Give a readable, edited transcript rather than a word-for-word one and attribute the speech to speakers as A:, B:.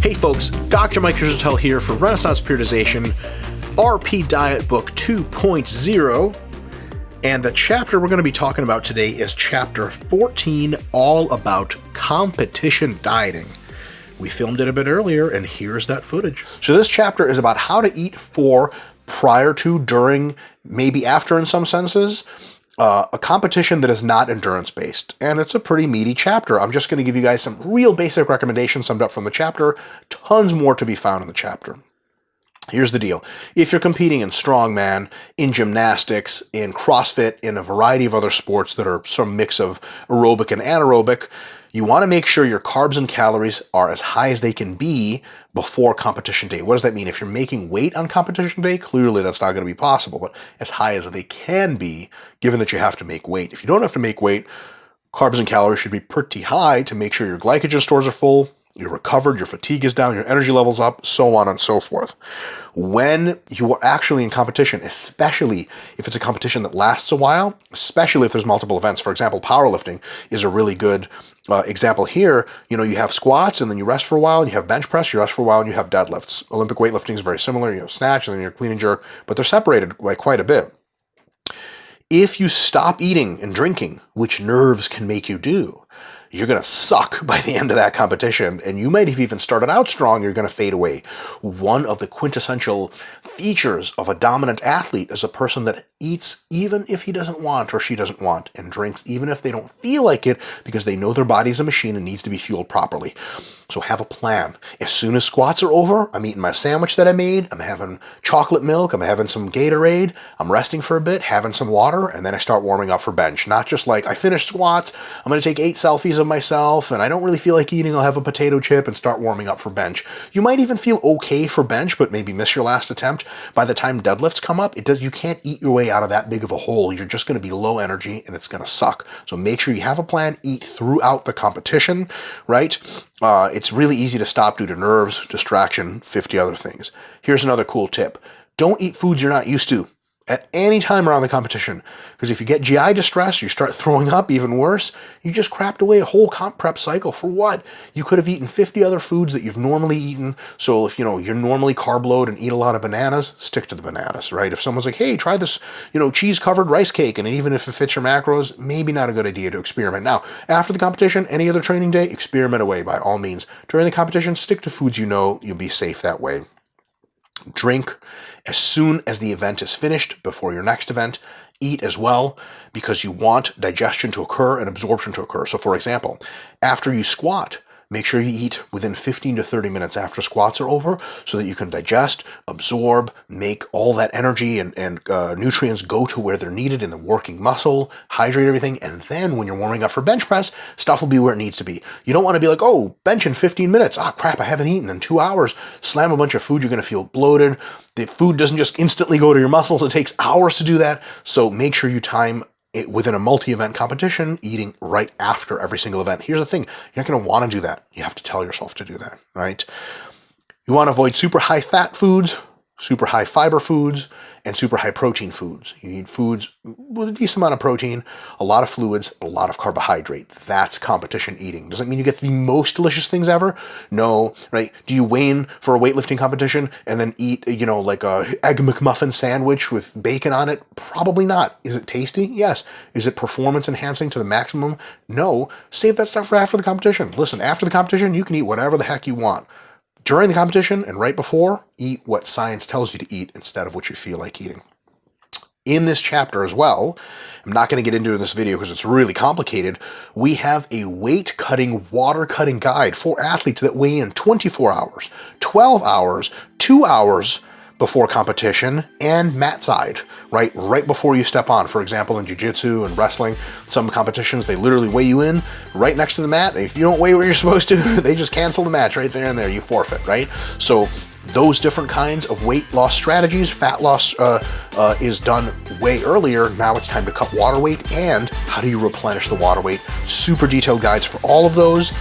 A: Hey folks, Dr. Mike Rizzotel here for Renaissance Periodization, RP Diet Book 2.0, and the chapter we're going to be talking about today is Chapter 14, all about competition dieting. We filmed it a bit earlier, and here's that footage. So this chapter is about how to eat for, prior to, during, maybe after in some senses, a competition that is not endurance-based. And it's a pretty meaty chapter. I'm just going to give you guys some real basic recommendations summed up from the chapter. Tons more to be found in the chapter. Here's the deal. If you're competing in strongman, in gymnastics, in CrossFit, in a variety of other sports that are some mix of aerobic and anaerobic, you want to make sure your carbs and calories are as high as they can be before competition day. What does that mean? If you're making weight on competition day, clearly that's not going to be possible, but as high as they can be, given that you have to make weight. If you don't have to make weight, carbs and calories should be pretty high to make sure your glycogen stores are full, you're recovered, your fatigue is down, your energy level's up, so on and so forth. When you are actually in competition, especially if it's a competition that lasts a while, especially if there's multiple events, for example, powerlifting is a really good example here. You know, you have squats and then you rest for a while, and you have bench press, you rest for a while, and you have deadlifts. Olympic weightlifting is very similar. You have snatch and then you're clean and jerk, but they're separated by quite a bit. If you stop eating and drinking, which nerves can make you do, you're going to suck by the end of that competition, and you might have even started out strong, you're going to fade away. One of the quintessential features of a dominant athlete is a person that eats even if he doesn't want or she doesn't want, and drinks even if they don't feel like it, because they know their body's a machine and needs to be fueled properly. So have a plan. As soon as squats are over, I'm eating my sandwich that I made, I'm having chocolate milk, I'm having some Gatorade, I'm resting for a bit, having some water, and then I start warming up for bench. Not just like, I finished squats, I'm going to take 8 selfies of myself, and I don't really feel like eating, I'll have a potato chip and start warming up for bench. You might even feel okay for bench, but maybe miss your last attempt. By the time deadlifts come up, you can't eat your way out of that big of a hole. You're just going to be low energy, and it's going to suck. So make sure you have a plan, eat throughout the competition, right? It's really easy to stop due to nerves, distraction, 50 other things. Here's another cool tip. Don't eat foods you're not used to at any time around the competition, because if you get GI distress, you start throwing up, even worse, you just crapped away a whole comp prep cycle for what? You could have eaten 50 other foods that you've normally eaten. So if you're normally carb load and eat a lot of bananas, stick to the bananas, right? If someone's like, hey, try this, cheese covered rice cake, and even if it fits your macros, maybe not a good idea to experiment. Now, after the competition, any other training day, experiment away by all means. During the competition, stick to foods you'll be safe that way. Drink as soon as the event is finished, before your next event. Eat as well, because you want digestion to occur and absorption to occur. So for example, after you squat, make sure you eat within 15 to 30 minutes after squats are over, so that you can digest, absorb, make all that energy and nutrients go to where they're needed in the working muscle, hydrate everything, and then when you're warming up for bench press, stuff will be where it needs to be. You don't want to be like, oh, bench in 15 minutes. Ah, crap, I haven't eaten in 2 hours. Slam a bunch of food, you're going to feel bloated. The food doesn't just instantly go to your muscles. It takes hours to do that. So make sure you time within a multi-event competition, eating right after every single event. Here's the thing. You're not going to want to do that. You have to tell yourself to do that, right? You want to avoid super high fat foods, super high fiber foods, and super high protein foods. You need foods with a decent amount of protein, a lot of fluids, a lot of carbohydrate. That's competition eating. Doesn't mean you get the most delicious things ever. No, right? Do you weigh for a weightlifting competition and then eat, like a Egg McMuffin sandwich with bacon on it? Probably not. Is it tasty? Yes. Is it performance enhancing to the maximum? No. Save that stuff for after the competition. Listen, after the competition, you can eat whatever the heck you want. During the competition and right before, eat what science tells you to eat instead of what you feel like eating. In this chapter as well, I'm not going to get into it in this video because it's really complicated, we have a weight cutting, water cutting guide for athletes that weigh in 24 hours, 12 hours, 2 hours before competition, and mat side, right before you step on. For example, in jiu-jitsu and wrestling, some competitions, they literally weigh you in right next to the mat. If you don't weigh where you're supposed to, they just cancel the match right there and there. You forfeit, right? So those different kinds of weight loss strategies, fat loss is done way earlier. Now it's time to cut water weight, and how do you replenish the water weight? Super detailed guides for all of those.